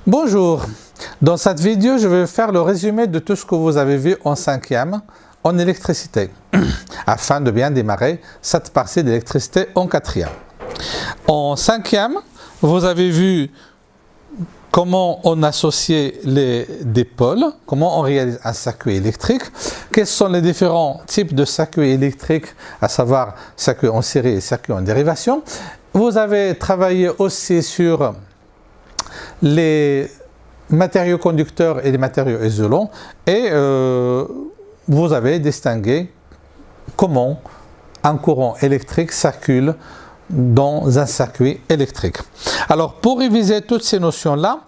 Bonjour, dans cette vidéo je vais faire le résumé de tout ce que vous avez vu en cinquième en électricité afin de bien démarrer cette partie d'électricité en quatrième. En cinquième, vous avez vu comment on associe les dipôles, comment on réalise un circuit électrique, quels sont les différents types de circuits électriques, à savoir circuit en série et circuit en dérivation. Vous avez travaillé aussi sur les matériaux conducteurs et les matériaux isolants et vous avez distingué comment un courant électrique circule dans un circuit électrique. Alors pour réviser toutes ces notions-là,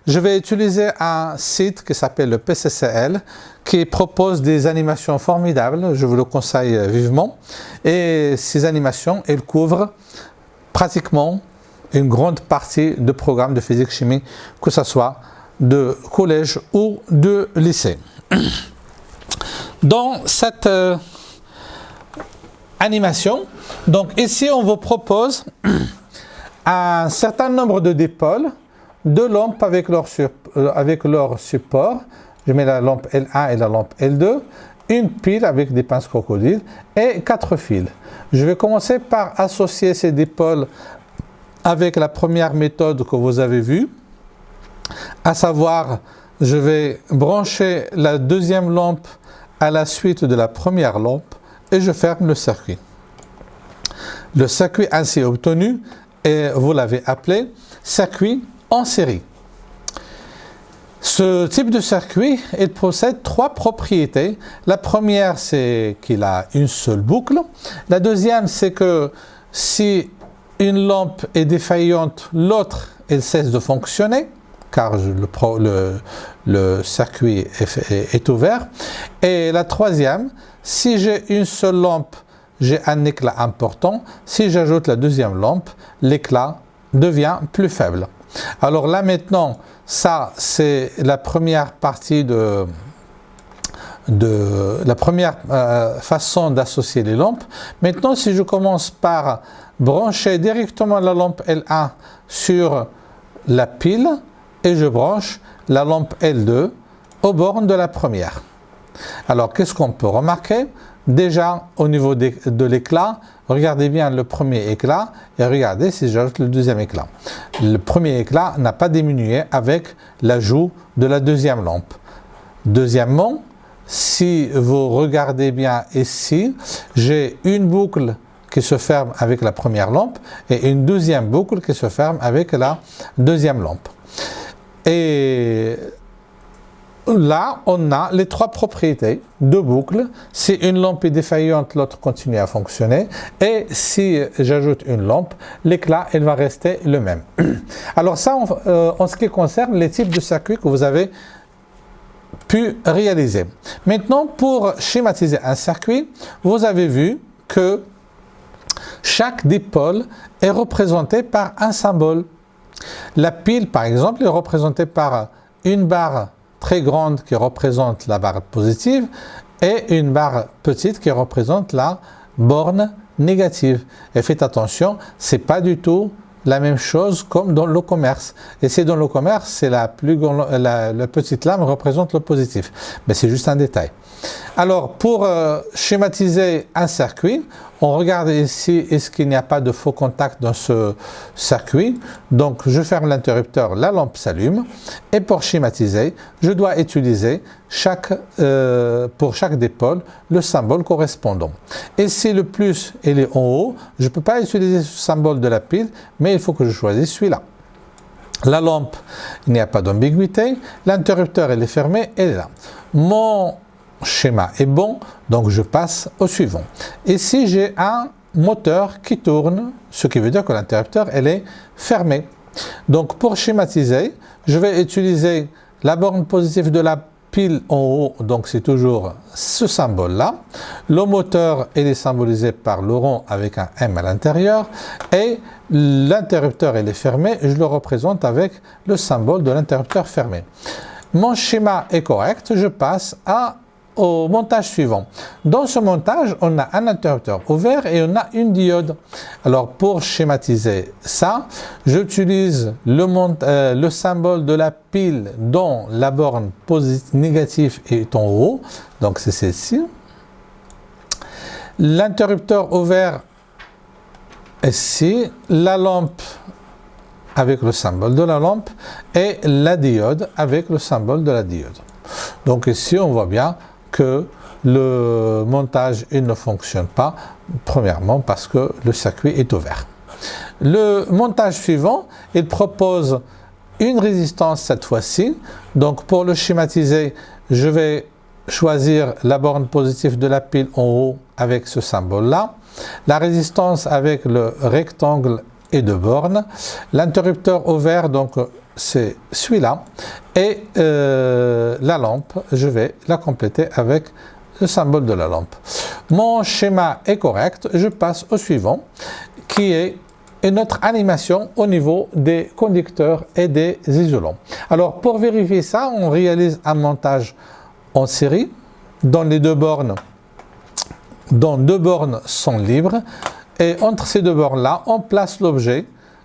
je vais utiliser un site qui s'appelle le PCCL qui propose des animations formidables, je vous le conseille vivement, et ces animations, elles couvrent pratiquement une grande partie de programmes de physique-chimie, que ce soit de collège ou de lycée. Dans cette animation, donc ici on vous propose un certain nombre de dipôles, deux lampes avec leur support, je mets la lampe L1 et la lampe L2, une pile avec des pinces crocodiles et 4 fils. Je vais commencer par associer ces dipôles avec la première méthode que vous avez vue, à savoir, je vais brancher la deuxième lampe à la suite de la première lampe et je ferme le circuit. Le circuit ainsi obtenu, et vous l'avez appelé circuit en série. Ce type de circuit, il possède trois propriétés. La première, c'est qu'il a une seule boucle. La deuxième, c'est que si une lampe est défaillante, l'autre, elle cesse de fonctionner, car le circuit est ouvert. Et la troisième, si j'ai une seule lampe, j'ai un éclat important. Si j'ajoute la deuxième lampe, l'éclat devient plus faible. Alors là maintenant, ça c'est la première partie de la première façon d'associer les lampes. Maintenant, si je commence par brancher directement la lampe L1 sur la pile et je branche la lampe L2 aux bornes de la première. Alors, qu'est-ce qu'on peut remarquer? Déjà, au niveau de l'éclat, regardez bien le premier éclat et regardez si j'ajoute le deuxième éclat. Le premier éclat n'a pas diminué avec l'ajout de la deuxième lampe. Deuxièmement, si vous regardez bien ici, j'ai une boucle qui se ferme avec la première lampe et une deuxième boucle qui se ferme avec la deuxième lampe. Et là, on a les trois propriétés de boucle. Si une lampe est défaillante, l'autre continue à fonctionner. Et si j'ajoute une lampe, l'éclat, il va rester le même. Alors ça, en ce qui concerne les types de circuits que vous avez pu réaliser. Maintenant, pour schématiser un circuit, vous avez vu que chaque dipôle est représenté par un symbole. La pile, par exemple, est représentée par une barre très grande qui représente la barre positive et une barre petite qui représente la borne négative. Et faites attention, c'est pas du tout la même chose comme dans le commerce. Et c'est dans le commerce, c'est la petite lame représente le positif. Mais c'est juste un détail. Alors, pour schématiser un circuit, on regarde ici, est-ce qu'il n'y a pas de faux contact dans ce circuit? Donc, je ferme l'interrupteur, la lampe s'allume. Et pour schématiser, je dois utiliser pour chaque dipôle le symbole correspondant. Et si le plus il est en haut, je ne peux pas utiliser ce symbole de la pile, mais il faut que je choisisse celui-là. La lampe, il n'y a pas d'ambiguïté. L'interrupteur, il est fermé, elle est là. Mon schéma est bon, donc je passe au suivant. Ici, j'ai un moteur qui tourne, ce qui veut dire que l'interrupteur, elle est fermée. Donc, pour schématiser, je vais utiliser la borne positive de la pile en haut, donc c'est toujours ce symbole-là. Le moteur, il est symbolisé par le rond avec un M à l'intérieur et l'interrupteur, il est fermé, je le représente avec le symbole de l'interrupteur fermé. Mon schéma est correct, je passe à au montage suivant. Dans ce montage, on a un interrupteur ouvert et on a une diode. Alors pour schématiser ça, j'utilise le symbole de la pile dont la borne négative est en haut, donc c'est celle-ci. L'interrupteur ouvert ici, la lampe avec le symbole de la lampe et la diode avec le symbole de la diode. Donc ici on voit bien que le montage il ne fonctionne pas, premièrement parce que le circuit est ouvert. Le montage suivant, il propose une résistance cette fois-ci. Donc pour le schématiser, je vais choisir la borne positive de la pile en haut avec ce symbole-là, la résistance avec le rectangle et de bornes, l'interrupteur ouvert, donc c'est celui-là, et la lampe, je vais la compléter avec le symbole de la lampe. Mon schéma est correct, je passe au suivant, qui est notre animation au niveau des conducteurs et des isolants. Alors pour vérifier ça, on réalise un montage en série, dont deux bornes sont libres, et entre ces deux bornes-là, on place l'objet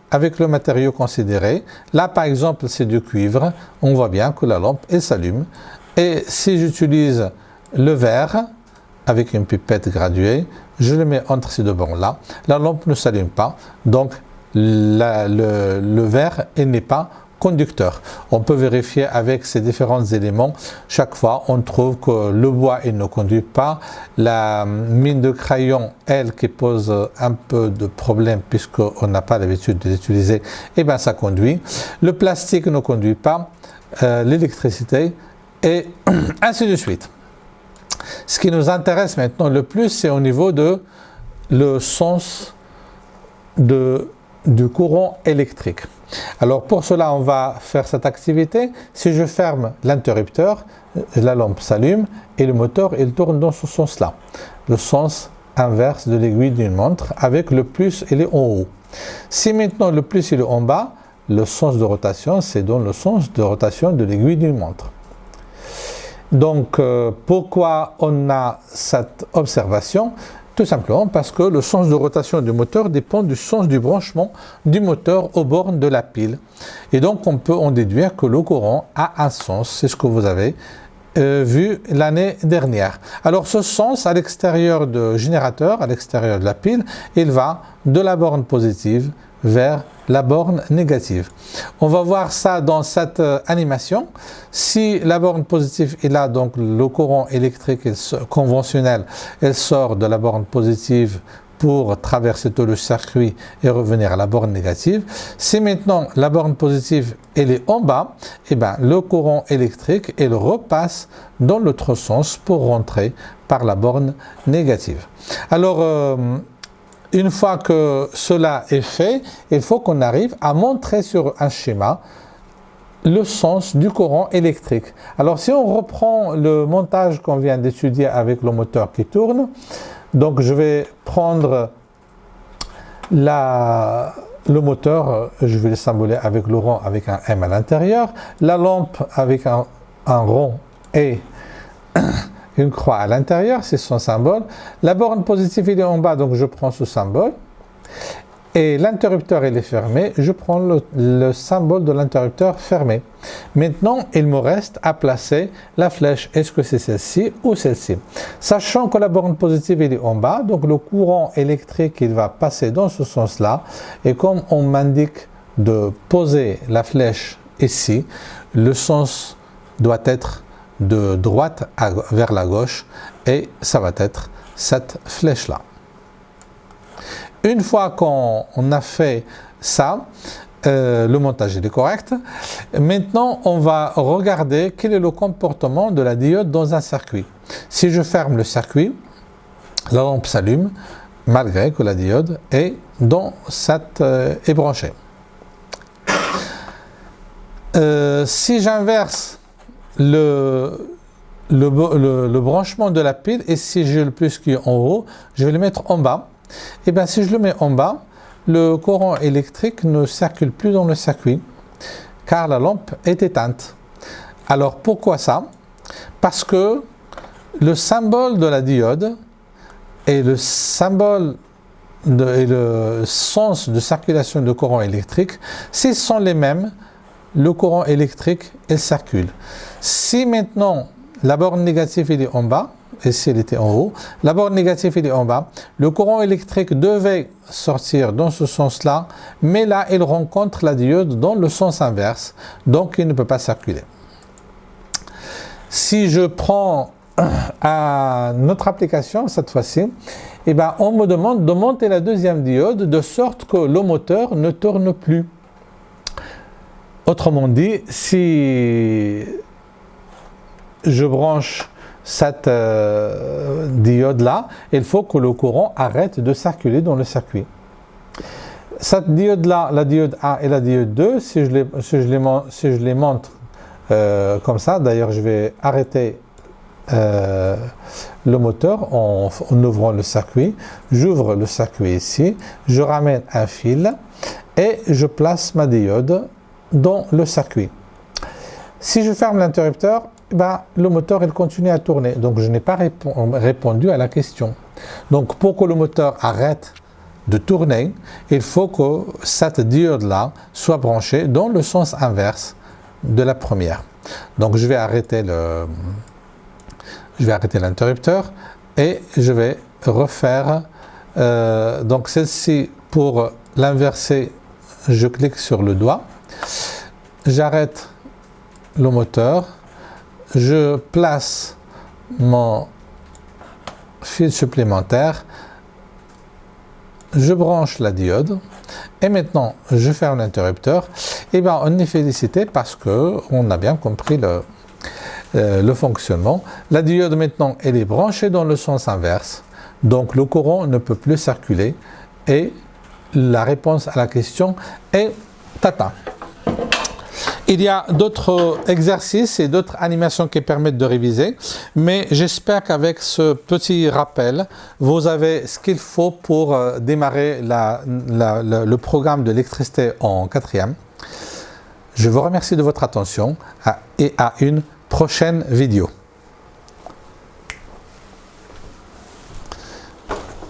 avec le matériau considéré. Là, par exemple, c'est du cuivre. On voit bien que la lampe, elle s'allume. Et si j'utilise le verre avec une pipette graduée, je le mets entre ces deux bornes-là. La lampe ne s'allume pas. Donc, le verre, il n'est pas conducteur. On peut vérifier avec ces différents éléments. Chaque fois, on trouve que le bois, il ne conduit pas. La mine de crayon, elle, qui pose un peu de problème puisqu'on n'a pas l'habitude de l'utiliser, eh bien, ça conduit. Le plastique ne conduit pas. L'électricité et ainsi de suite. Ce qui nous intéresse maintenant le plus, c'est au niveau de le sens du courant électrique. Alors pour cela, on va faire cette activité. Si je ferme l'interrupteur, la lampe s'allume et le moteur il tourne dans ce sens-là. Le sens inverse de l'aiguille d'une montre avec le plus il est en haut. Si maintenant le plus il est en bas, le sens de rotation c'est dans le sens de rotation de l'aiguille d'une montre. Donc pourquoi on a cette observation? Tout simplement parce que le sens de rotation du moteur dépend du sens du branchement du moteur aux bornes de la pile. Et donc on peut en déduire que le courant a un sens, c'est ce que vous avez vu l'année dernière. Alors ce sens à l'extérieur du générateur, à l'extérieur de la pile, il va de la borne positive vers la borne négative. On va voir ça dans cette animation. Si la borne positive est là, donc le courant électrique conventionnel, elle sort de la borne positive pour traverser tout le circuit et revenir à la borne négative. Si maintenant la borne positive elle est en bas, eh bien, le courant électrique il repasse dans l'autre sens pour rentrer par la borne négative. Alors, une fois que cela est fait, il faut qu'on arrive à montrer sur un schéma le sens du courant électrique. Alors si on reprend le montage qu'on vient d'étudier avec le moteur qui tourne, donc je vais prendre le moteur, je vais le symboler avec le rond avec un M à l'intérieur, la lampe avec un rond et une croix à l'intérieur, c'est son symbole. La borne positive il est en bas, donc je prends ce symbole. Et l'interrupteur il est fermé, je prends le symbole de l'interrupteur fermé. Maintenant, il me reste à placer la flèche. Est-ce que c'est celle-ci ou celle-ci? Sachant que la borne positive il est en bas, donc le courant électrique il va passer dans ce sens-là. Et comme on m'indique de poser la flèche ici, le sens doit être de droite vers la gauche et ça va être cette flèche là. Une fois qu'on a fait ça, le montage est correct. Maintenant on va regarder quel est le comportement de la diode dans un circuit. Si je ferme le circuit, la lampe s'allume malgré que la diode est branchée. Si j'inverse le branchement de la pile et si j'ai le plus qui est en haut, je vais le mettre en bas. Et bien si je le mets en bas, le courant électrique ne circule plus dans le circuit car la lampe est éteinte. Alors pourquoi ça? Parce que le symbole de la diode et le symbole et le sens de circulation de courant électrique, s'ils sont les mêmes, le courant électrique, il circule. Si maintenant la borne négative il est en bas, et si elle était en haut, la borne négative il est en bas, le courant électrique devait sortir dans ce sens-là, mais là il rencontre la diode dans le sens inverse, donc il ne peut pas circuler. Si je prends à notre application cette fois-ci, eh ben, on me demande de monter la deuxième diode de sorte que le moteur ne tourne plus. Autrement dit, si je branche cette diode-là, il faut que le courant arrête de circuler dans le circuit. Cette diode-là, la diode A et la diode 2, si je les montre comme ça, d'ailleurs je vais arrêter le moteur en ouvrant le circuit, j'ouvre le circuit ici, je ramène un fil et je place ma diode dans le circuit. Si je ferme l'interrupteur, ben, le moteur il continue à tourner, donc je n'ai pas répondu à la question. Donc pour que le moteur arrête de tourner, il faut que cette diode là soit branchée dans le sens inverse de la première. Donc je vais arrêter l'interrupteur et je vais refaire donc celle-ci. Pour l'inverser, je clique sur le doigt, j'arrête le moteur, je place mon fil supplémentaire, je branche la diode et maintenant je ferme l'interrupteur. Et bien on est félicité parce que on a bien compris le fonctionnement. La diode maintenant elle est branchée dans le sens inverse, donc le courant ne peut plus circuler et la réponse à la question est tata. Il y a d'autres exercices et d'autres animations qui permettent de réviser, mais j'espère qu'avec ce petit rappel, vous avez ce qu'il faut pour démarrer le programme de l'électricité en 4e. Je vous remercie de votre attention et à une prochaine vidéo.